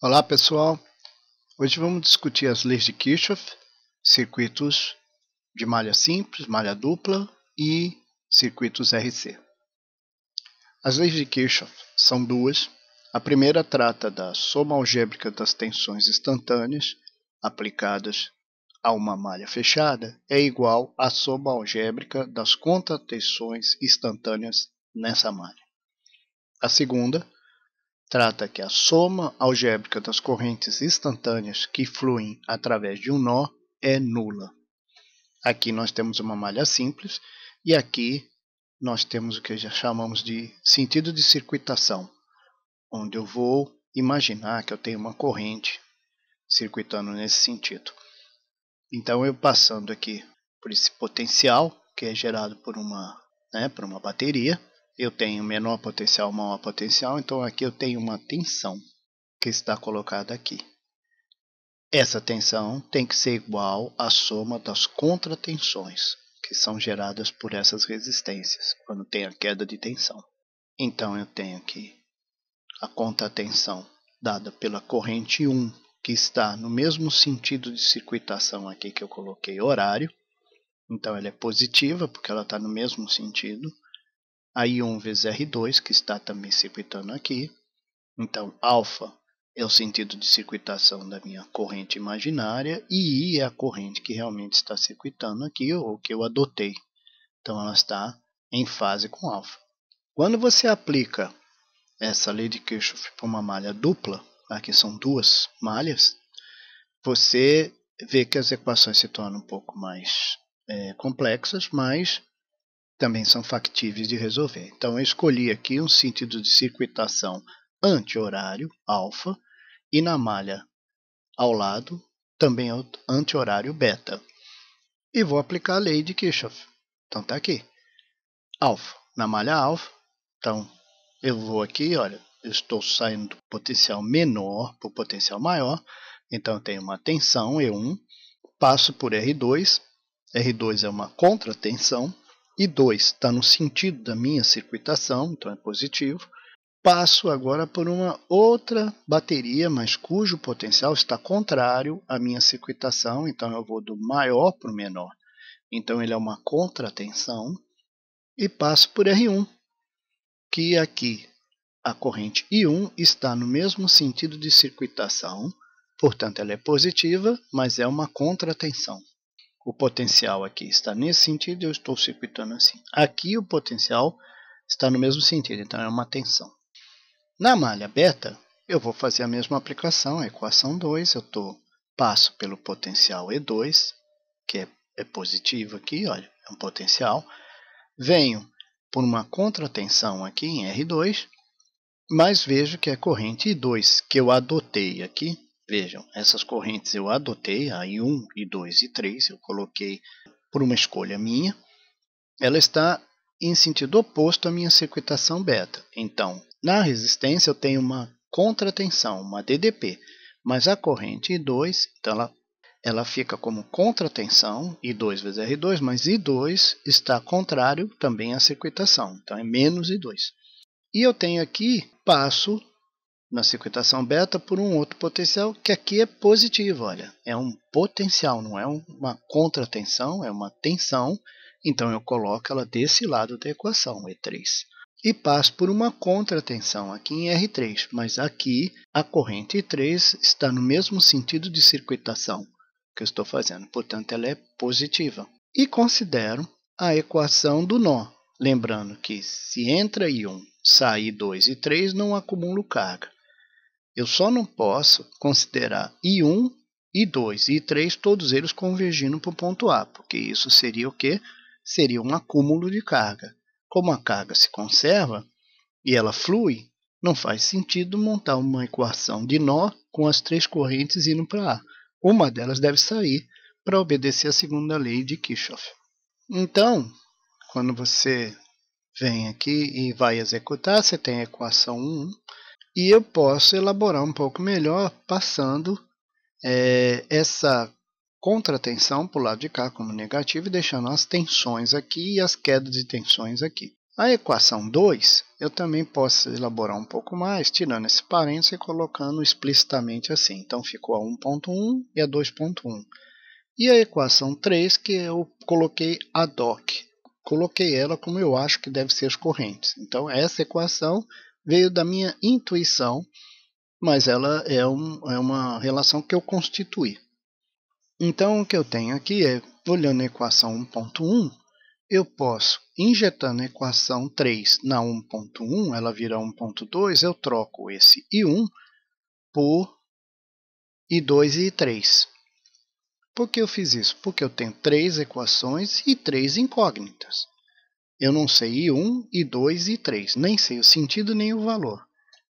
Olá pessoal, hoje vamos discutir as leis de Kirchhoff, circuitos de malha simples, malha dupla e circuitos RC. As leis de Kirchhoff são duas. A primeira trata da soma algébrica das tensões instantâneas aplicadas a uma malha fechada é igual à soma algébrica das contratensões instantâneas nessa malha. A segunda trata que a soma algébrica das correntes instantâneas que fluem através de um nó é nula. Aqui nós temos uma malha simples e aqui nós temos o que já chamamos de sentido de circuitação, onde eu vou imaginar que eu tenho uma corrente circuitando nesse sentido. Então eu passando aqui por esse potencial que é gerado por uma bateria, eu tenho menor potencial, maior potencial, então aqui eu tenho uma tensão que está colocada aqui. Essa tensão tem que ser igual à soma das contratensões que são geradas por essas resistências, quando tem a queda de tensão. Então eu tenho aqui a contratensão dada pela corrente 1, que está no mesmo sentido de circuitação aqui que eu coloquei horário. Então ela é positiva, porque ela está no mesmo sentido. A I1 vezes R2, que está também circuitando aqui. Então, alfa é o sentido de circuitação da minha corrente imaginária e I é a corrente que realmente está circuitando aqui, ou que eu adotei. Então, ela está em fase com alfa. Quando você aplica essa lei de Kirchhoff para uma malha dupla, aqui são duas malhas, você vê que as equações se tornam um pouco mais complexas, mas também são factíveis de resolver. Então eu escolhi aqui um sentido de circuitação anti-horário, alfa, e na malha ao lado também anti-horário, beta. E vou aplicar a lei de Kirchhoff. Então está aqui, alfa, na malha alfa. Então eu vou aqui, olha, eu estou saindo do potencial menor para o potencial maior. Então eu tenho uma tensão, E1, passo por R2. R2 é uma contratensão. E 2 está no sentido da minha circuitação, então é positivo. Passo agora por uma outra bateria, mas cujo potencial está contrário à minha circuitação, então eu vou do maior para o menor. Então ele é uma contratensão. E passo por R1, que aqui a corrente I1 está no mesmo sentido de circuitação, portanto ela é positiva, mas é uma contratensão. O potencial aqui está nesse sentido e eu estou circuitando assim. Aqui o potencial está no mesmo sentido, então é uma tensão. Na malha beta, eu vou fazer a mesma aplicação, a equação 2. Passo pelo potencial E2, que é positivo aqui, olha, é um potencial. Venho por uma contratensão aqui em R2, mas vejo que a corrente I2 que eu adotei aqui, vejam, essas correntes eu adotei, a I1, I2 e 3, eu coloquei por uma escolha minha, ela está em sentido oposto à minha circuitação beta. Então, na resistência eu tenho uma contratensão, uma DDP, mas a corrente I2, então ela fica como contratensão, I2 vezes R2, mas I2 está contrário também à circuitação, então é menos I2. E eu tenho aqui, passo na circuitação beta por um outro potencial, que aqui é positivo, olha, é um potencial, não é uma contratensão, é uma tensão, então eu coloco ela desse lado da equação, E3. E passo por uma contratensão aqui em R3, mas aqui a corrente I3 está no mesmo sentido de circuitação que eu estou fazendo, portanto ela é positiva. E considero a equação do nó, lembrando que se entra I1, sai I2 e 3, não acumulo carga. Eu só não posso considerar I1, I2 e I3, todos eles convergindo para o ponto A, porque isso seria o quê? Seria um acúmulo de carga. Como a carga se conserva e ela flui, não faz sentido montar uma equação de nó com as três correntes indo para A. Uma delas deve sair para obedecer a segunda lei de Kirchhoff. Então, quando você vem aqui e vai executar, você tem a equação 1, e eu posso elaborar um pouco melhor passando essa contratensão para o lado de cá como negativo e deixando as tensões aqui e as quedas de tensões aqui. A equação 2 eu também posso elaborar um pouco mais, tirando esse parênteses e colocando explicitamente assim. Então ficou a 1.1 e a 2.1. E a equação 3, que eu coloquei ad hoc. Coloquei ela como eu acho que deve ser as correntes. Então essa equação veio da minha intuição, mas ela é uma relação que eu constituí. Então o que eu tenho aqui é, olhando a equação 1.1, eu posso, injetando a equação 3 na 1.1, ela vira 1.2, eu troco esse I1 por I2 e I3. Por que eu fiz isso? Porque eu tenho 3 equações e 3 incógnitas. Eu não sei I1, I2 e I3, nem sei o sentido nem o valor,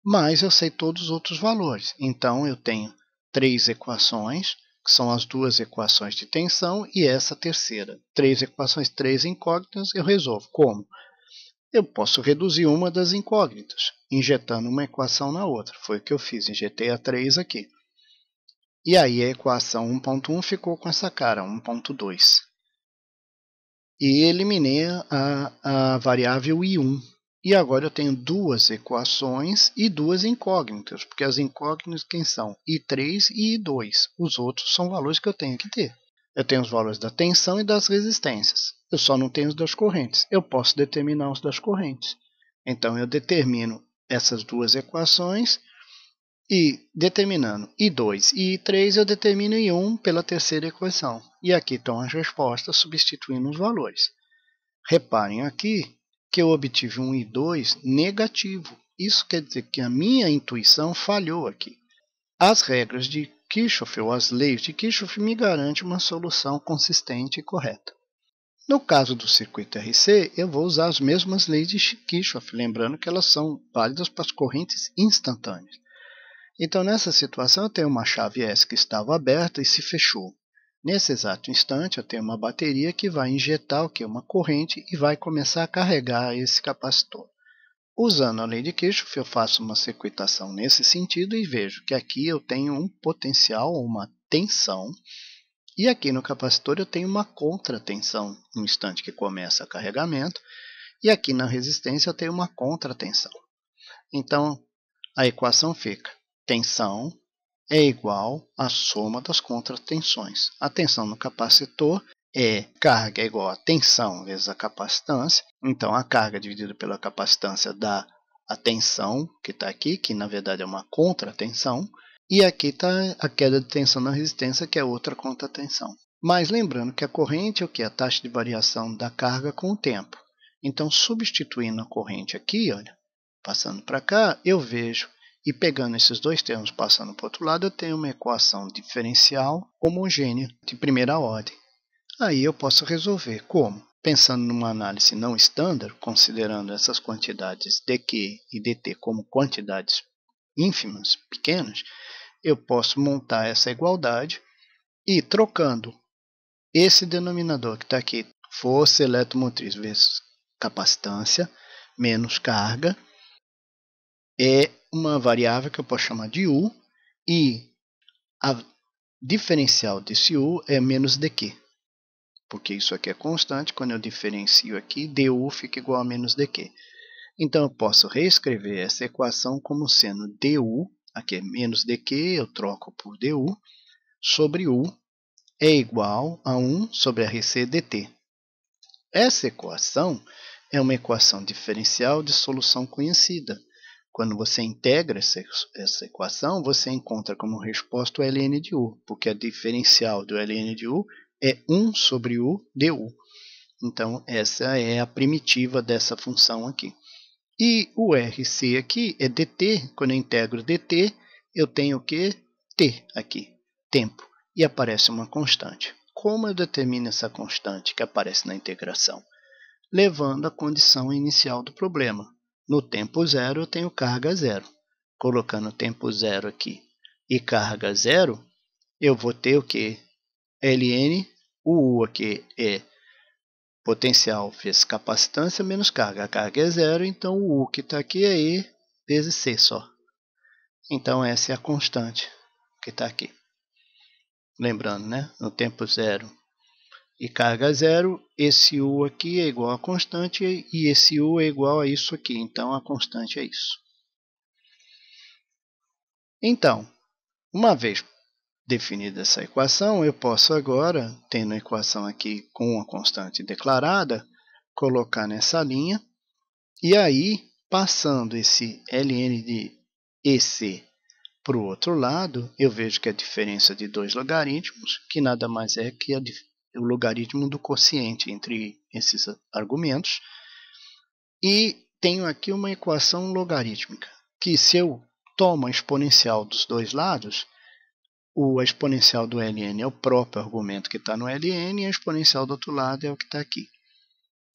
mas eu sei todos os outros valores. Então eu tenho 3 equações, que são as 2 equações de tensão, e essa terceira. 3 equações, 3 incógnitas, eu resolvo. Como? Eu posso reduzir uma das incógnitas, injetando uma equação na outra. Foi o que eu fiz, injetei a 3 aqui. E aí a equação 1.1 ficou com essa cara, 1.2. E eliminei a variável I1. E agora eu tenho 2 equações e 2 incógnitas, porque as incógnitas quem são? I3 e I2. Os outros são valores que eu tenho que ter. Eu tenho os valores da tensão e das resistências. Eu só não tenho os das correntes. Eu posso determinar os das correntes. Então eu determino essas 2 equações e, determinando I2 e I3, eu determino I1 pela terceira equação. E aqui estão as respostas substituindo os valores. Reparem aqui que eu obtive um I2 negativo. Isso quer dizer que a minha intuição falhou aqui. As regras de Kirchhoff, ou as leis de Kirchhoff, me garantem uma solução consistente e correta. No caso do circuito RC, eu vou usar as mesmas leis de Kirchhoff, lembrando que elas são válidas para as correntes instantâneas. Então, nessa situação, eu tenho uma chave S que estava aberta e se fechou. Nesse exato instante, eu tenho uma bateria que vai injetar uma corrente e vai começar a carregar esse capacitor. Usando a lei de Kirchhoff, eu faço uma circuitação nesse sentido e vejo que aqui eu tenho um potencial, uma tensão, e aqui no capacitor eu tenho uma contratensão no instante que começa o carregamento, e aqui na resistência eu tenho uma contratensão. Então, a equação fica: tensão é igual à soma das contratensões. A tensão no capacitor é carga é igual a tensão vezes a capacitância. Então, a carga dividida pela capacitância dá a tensão que está aqui, que na verdade é uma contratensão. E aqui está a queda de tensão na resistência, que é outra contratensão. Mas lembrando que a corrente é o que? A taxa de variação da carga com o tempo. Então, substituindo a corrente aqui, olha, passando para cá, eu vejo, e pegando esses dois termos passando para o outro lado, eu tenho uma equação diferencial homogênea de primeira ordem. Aí eu posso resolver como? Pensando numa análise não estándar, considerando essas quantidades dQ e dt como quantidades ínfimas, pequenas, eu posso montar essa igualdade e trocando esse denominador que está aqui, força eletromotriz vezes capacitância, menos carga, é uma variável que eu posso chamar de U, e a diferencial desse U é menos dQ, porque isso aqui é constante. Quando eu diferencio aqui, du fica igual a menos dQ. Então eu posso reescrever essa equação como sendo du, aqui é menos dQ, eu troco por du, sobre U é igual a 1 sobre RC dt. Essa equação é uma equação diferencial de solução conhecida. Quando você integra essa equação, você encontra como resposta o ln de U, porque a diferencial do ln de U é 1 sobre U du. Então, essa é a primitiva dessa função aqui. E o RC aqui é dt. Quando eu integro dt, eu tenho o que? T aqui, tempo. E aparece uma constante. Como eu determino essa constante que aparece na integração? Levando a condição inicial do problema. No tempo zero eu tenho carga zero. Colocando tempo zero aqui e carga zero, eu vou ter o que? Ln, o U aqui é potencial vezes capacitância menos carga. A carga é zero, então o U que está aqui é E vezes C só. Então essa é a constante que está aqui. Lembrando, né? No tempo zero e carga zero, esse U aqui é igual a constante e esse U é igual a isso aqui. Então, a constante é isso. Então, uma vez definida essa equação, eu posso agora, tendo a equação aqui com a constante declarada, colocar nessa linha e aí, passando esse ln de EC para o outro lado, eu vejo que a diferença de dois logaritmos, que nada mais é que o logaritmo do quociente entre esses argumentos, e tenho aqui uma equação logarítmica, que se eu tomo a exponencial dos dois lados, a exponencial do ln é o próprio argumento que está no ln e a exponencial do outro lado é o que está aqui.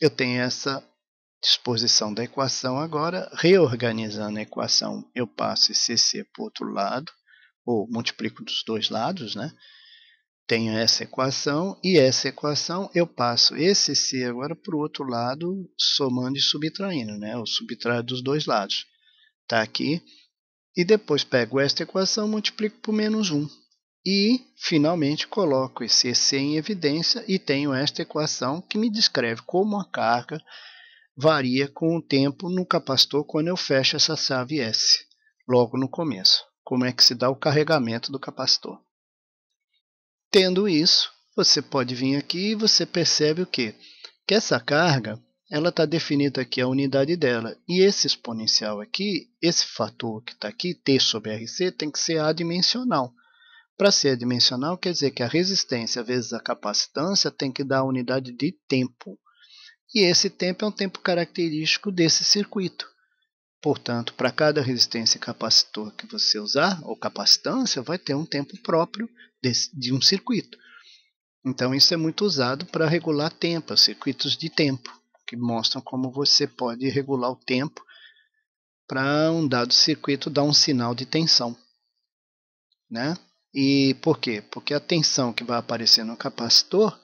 Eu tenho essa disposição da equação agora, reorganizando a equação, eu passo esse c para o outro lado, ou multiplico dos dois lados, né? Tenho essa equação, e essa equação eu passo esse c agora para o outro lado, somando e subtraindo, né? Eu subtraio dos dois lados. Está aqui. E depois pego esta equação, multiplico por menos 1. E, finalmente, coloco esse EC em evidência e tenho esta equação que me descreve como a carga varia com o tempo no capacitor quando eu fecho essa chave S, logo no começo. Como é que se dá o carregamento do capacitor. Tendo isso, você pode vir aqui e você percebe o quê? Que essa carga ela está definida aqui a unidade dela. E esse exponencial aqui, esse fator que está aqui, T sobre RC, tem que ser adimensional. Para ser adimensional, quer dizer que a resistência vezes a capacitância tem que dar a unidade de tempo. E esse tempo é um tempo característico desse circuito. Portanto, para cada resistência e capacitor que você usar, ou capacitância, vai ter um tempo próprio de um circuito. Então, isso é muito usado para regular tempo, circuitos de tempo, que mostram como você pode regular o tempo para um dado circuito dar um sinal de tensão, né? E por quê? Porque a tensão que vai aparecer no capacitor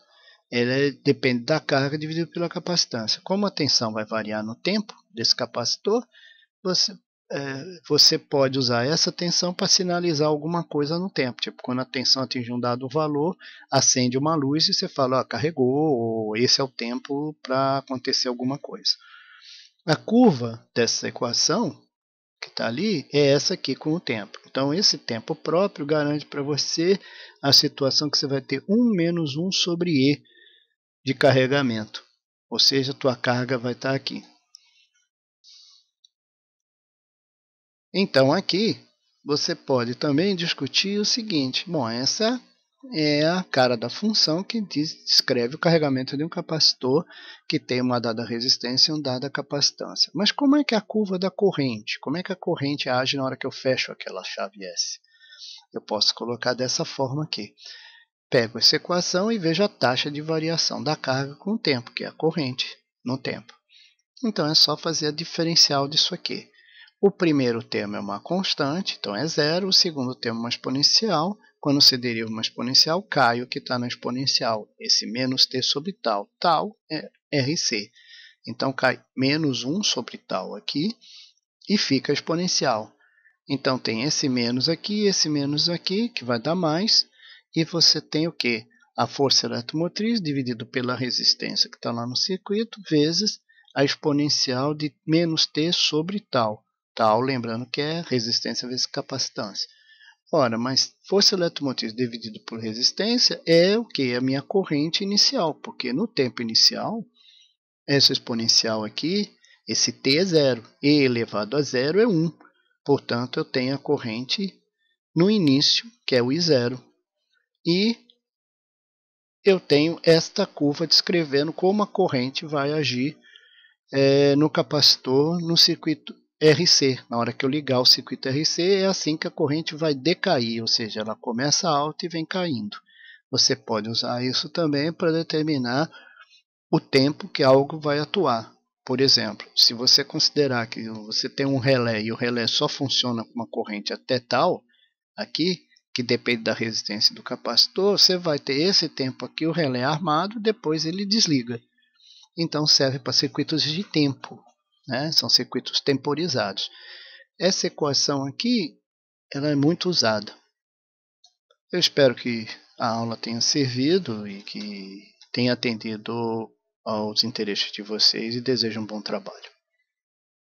depende da carga dividido pela capacitância. Como a tensão vai variar no tempo desse capacitor, você pode usar essa tensão para sinalizar alguma coisa no tempo. Tipo, quando a tensão atinge um dado valor, acende uma luz e você fala, carregou, ou esse é o tempo para acontecer alguma coisa. A curva dessa equação, que está ali, é essa aqui com o tempo. Então, esse tempo próprio garante para você a situação que você vai ter 1 menos 1 sobre E de carregamento. Ou seja, a tua carga vai estar aqui. Então, aqui, você pode também discutir o seguinte. Bom, essa é a cara da função que descreve o carregamento de um capacitor que tem uma dada resistência e uma dada capacitância. Mas como é que é a curva da corrente? Como é que a corrente age na hora que eu fecho aquela chave S? Eu posso colocar dessa forma aqui. Pego essa equação e vejo a taxa de variação da carga com o tempo, que é a corrente no tempo. Então, é só fazer a diferencial disso aqui. O primeiro termo é uma constante, então é zero. O segundo termo é uma exponencial. Quando se deriva uma exponencial, cai o que está na exponencial. Esse menos t sobre tal. Tal é RC. Então, cai menos 1 sobre tal aqui e fica exponencial. Então, tem esse menos aqui, que vai dar mais. E você tem o quê? A força eletromotriz dividido pela resistência que está lá no circuito, vezes a exponencial de menos t sobre tal. Tal, lembrando que é resistência vezes capacitância. Ora, mas força eletromotriz dividido por resistência é o que? A minha corrente inicial, porque no tempo inicial, essa exponencial aqui, esse t é zero, e elevado a zero é 1. Portanto, eu tenho a corrente no início, que é o I0. E eu tenho esta curva descrevendo como a corrente vai agir no capacitor no circuito RC. Na hora que eu ligar o circuito RC, é assim que a corrente vai decair, ou seja, ela começa alta e vem caindo. Você pode usar isso também para determinar o tempo que algo vai atuar. Por exemplo, se você considerar que você tem um relé e o relé só funciona com uma corrente até tal, aqui, que depende da resistência do capacitor, você vai ter esse tempo aqui, o relé armado, depois ele desliga. Então serve para circuitos de tempo, né? São circuitos temporizados. Essa equação aqui, ela é muito usada. Eu espero que a aula tenha servido e que tenha atendido aos interesses de vocês e desejo um bom trabalho.